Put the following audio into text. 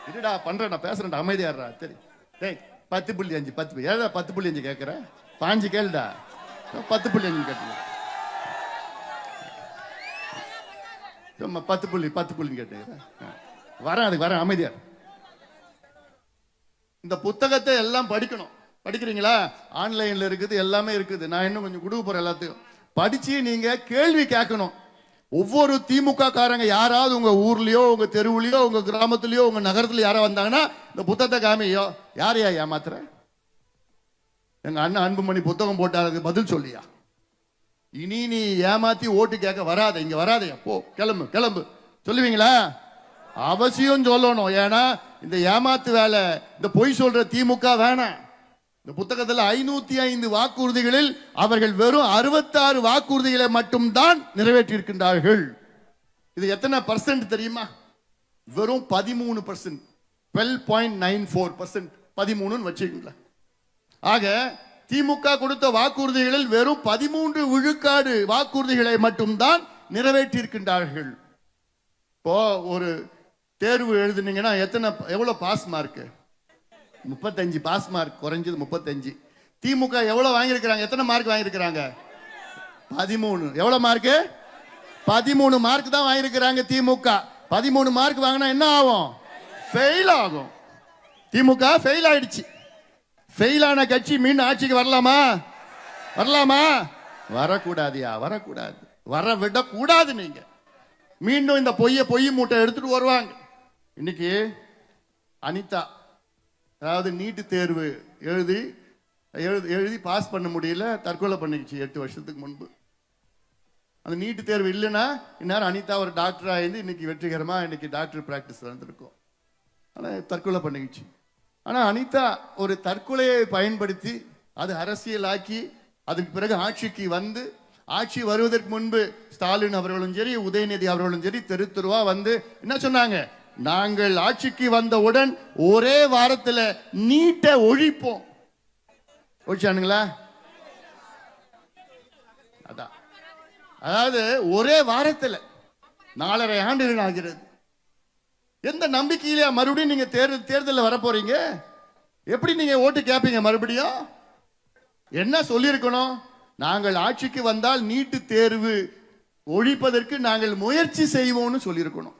இருடா பண்றேன் பேசுறேன்டா அமைதியாடுறா. சரி டேய் 10.5 10 ஏதா 10.5 கேட்குற 5 கேளுடா 10.5 கேட்டு சும்மா 10 கேட்டு வரேன் அதுக்கு வரேன் அமைதியா. இந்த புத்தகத்தை எல்லாம் படிக்கணும். படிக்கிறீங்களா? ஆன்லைன்ல இருக்குது, எல்லாமே இருக்குது. நான் இன்னும் கொஞ்சம் கொடுக்க போறேன் எல்லாத்தையும். படிச்சு நீங்க கேள்வி கேட்கணும். ஒவ்வொரு திமுக காரங்க யாராவது உங்க ஊர்லயோ உங்க தெருவுலயோ உங்க கிராமத்திலயோ உங்க நகரத்துல யாரா வந்தாங்கன்னா இந்த புத்தகத்தை காமியோ யாரையா ஏமாத்துற? எங்க அண்ணன் அன்புமணி புத்தகம் போட்டாரு பதில் சொல்லியா? இனி நீ ஏமாத்தி ஓட்டு கேட்க வராத, இங்க வராதையா, போ கிளம்பு கிளம்பு சொல்லுவீங்களா? அவசியம் சொல்லணும். ஏன்னா இந்த ஏமாத்து வேலை, இந்த பொய் சொல்ற திமுக வேணாம். இந்த புத்தகத்தில் 505 வாக்குறுதிகளில் அவர்கள் வெறும் 66 வாக்குறுதிகளை மட்டும்தான் நிறைவேற்றியிருக்கின்றார்கள். இது எத்தனை பர்சன்ட் தெரியுமா? வெறும் 13%, 12.94%, 13 வச்சுக்கீங்களா? ஆக திமுக கொடுத்த வாக்குறுதிகளில் வெறும் 13 விழுக்காடு வாக்குறுதிகளை மட்டும்தான் நிறைவேற்றியிருக்கின்றார்கள். இப்போ ஒரு தேர்வு எழுதுனீங்கன்னா எவ்வளவு பாஸ் மார்க்? 35 பாஸ் மார்க், குறைஞ்சது 35. திமுக எவ்வளவு வாங்கியிருக்கிறாங்க? எத்தனை மார்க் வாங்கியிருக்கிறாங்க? 13. எவ்வளவு மார்க்? 13 மார்க் தான் வாங்கியிருக்கிறாங்க திமுக. 13 மார்க் வாங்கினா என்ன ஆகும்? ஃபெயில் ஆகும். திமுக ஃபெயில் ஆயிடுச்சு. ஃபெயிலான கட்சி மீண்டும் ஆட்சிக்கு வரலாமா? வரலாமா? வரக்கூடாதியா, வரக்கூடாது, வர விடக்கூடாது. நீங்க மீண்டும் இந்த பொய் மூட்டை எடுத்துட்டு வருவாங்க. இன்னைக்கு அனிதா அதாவது நீட்டு தேர்வு எழுதி பாஸ் பண்ண முடியல, தற்கொலை பண்ணிக்கிச்சு 8 வருஷத்துக்கு முன்பு. அந்த நீட்டு தேர்வு இல்லைன்னா இந்நேரம் அனிதா ஒரு டாக்டர் ஆயிருந்து இன்னைக்கு வெற்றிகரமா இன்னைக்கு டாக்டர் பிராக்டிஸ் வந்துருக்கும். ஆனால் தற்கொலை பண்ணிக்கிச்சு. ஆனால் அனிதா ஒரு தற்கொலையை பயன்படுத்தி அது அரசியலாக்கி அதுக்கு பிறகு ஆட்சிக்கு வந்து, ஆட்சி வருவதற்கு முன்பு ஸ்டாலின் அவர்களும் சரி உதயநிதி அவர்களும் சரி தெரு தெருவா வந்து என்ன சொன்னாங்க? நாங்கள் ஆட்சிக்கு வந்தவுடன் ஒரே வாரத்தில் நீட்டை ஒழிப்போம். ஒழிச்சானுங்களா? அதான், அதாவது ஒரே வாரத்தில் 4.5 ஆண்டுகள் ஆகிறது. எந்த நம்பிக்கையில மறுபடியும் நீங்க தேர்தலில் வர போறீங்க? எப்படி நீங்க ஓட்டு கேட்பீங்க? மறுபடியும் என்ன சொல்லியிருக்கணும்? நாங்கள் ஆட்சிக்கு வந்தால் நீட்டு தேர்வு ஒழிப்பதற்கு நாங்கள் முயற்சி செய்வோம்னு சொல்லியிருக்கணும்.